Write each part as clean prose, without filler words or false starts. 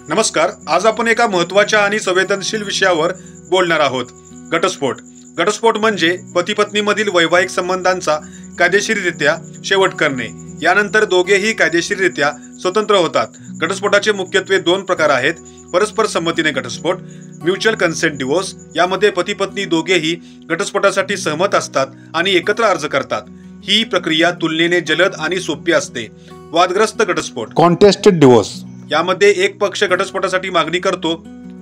नमस्कार. आज आपण एका महत्त्वाच्या आणि संवेदनशील विषयावर बोलणार आहोत. घटस्फोट. घटस्फोट म्हणजे पती पत्नीमधील वैवाहिक संबंधांचा कायदेशीररित्या शेवट करणे. यानंतर दोघेही कायदेशीररित्या स्वतंत्र होतात. घटस्फोटाचे मुख्यत्वे दोन प्रकार आहेत. परस्पर संमतीने घटस्फोट, म्युच्युअल कन्सेंट डिवोर्स. यामध्ये पती पत्नी दोघेही घटस्फोटासाठी सहमत असतात आणि एकत्र अर्ज करतात. ही प्रक्रिया तुलनेने जलद आणि सोपी असते. वादग्रस्त घटस्फोट, कॉन्टेस्टेड डिवोर्स. यामध्ये एक पक्ष घटस्फोटासाठी मागणी करतो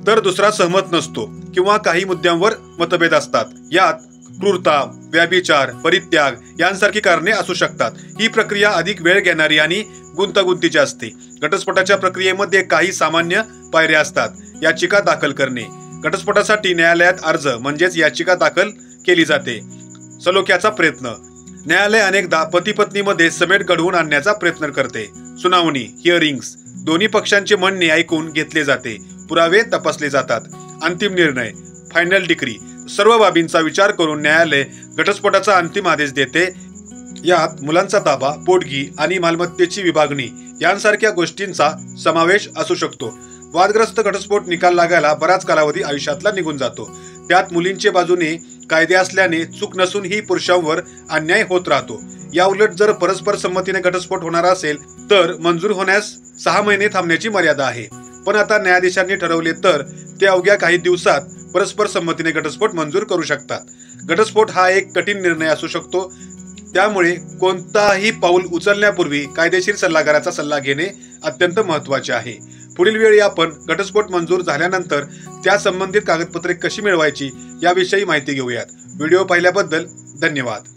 तर दुसरा सहमत नसतो किंवा काही मुद्द्यांवर मतभेद असतात. यात क्रूरता, व्यभिचार, परित्याग यांसारखी कारणे असू शकतात. ही प्रक्रिया अधिक वेळ घेणारी आणि गुंतागुंतीची असते. घटस्फोटाच्या प्रक्रियेमध्ये काही सामान्य पायऱ्या असतात. याचिका दाखल करणे. घटस्फोटासाठी न्यायालयात अर्ज म्हणजेच याचिका दाखल केली जाते. सलोख्याचा प्रयत्न. न्यायालय अनेकदा पती पत्नीमध्ये समेट घडवून आणण्याचा प्रयत्न करते. सुनावणी, हिअरिंग्स. दोन्ही पक्षांचे म्हणणे ऐकून घेतले जाते. पुरावे तपासले जातात. अंतिम निर्णय, फायनल डिक्री. सर्व बाबींचा विचार करून न्यायालय घटस्फोटाचा अंतिम आदेश देते. यात मुलांचा ताबा, पोटगी आणि मालमत्तेची विभागणी यांसारख्या गोष्टींचा समावेश असू शकतो. वादग्रस्त घटस्फोट निकाल लागायला बराच कालावधी आयुष्यातला निघून जातो. त्यात मुलींच्या बाजूने कायदे असल्याने चूक नसूनही पुरुषांवर अन्याय होत राहतो. या उलट जर परस्पर संमतीने घटस्फोट होणार असेल तर मंजूर होण्यास 6 महिने थांबण्याची मर्यादा आहे. पण आता न्यायाधीशांनी ठरवले तर ते अवघ्या काही दिवसात परस्पर संमतीने घटस्फोट मंजूर करू शकतात. घटस्फोट हा एक कठीण निर्णय असू शकतो. त्यामुळे कोणताही पाऊल उचलण्यापूर्वी कायदेशीर सल्लागाराचा सल्ला घेणे अत्यंत महत्त्वाचे आहे. पुढील वेळी आपण घटस्फोट मंजूर झाल्यानंतर त्या संबंधित कागदपत्रे कशी मिळवायची याविषयी माहिती घेऊयात. व्हिडिओ पाहिल्याबद्दल धन्यवाद.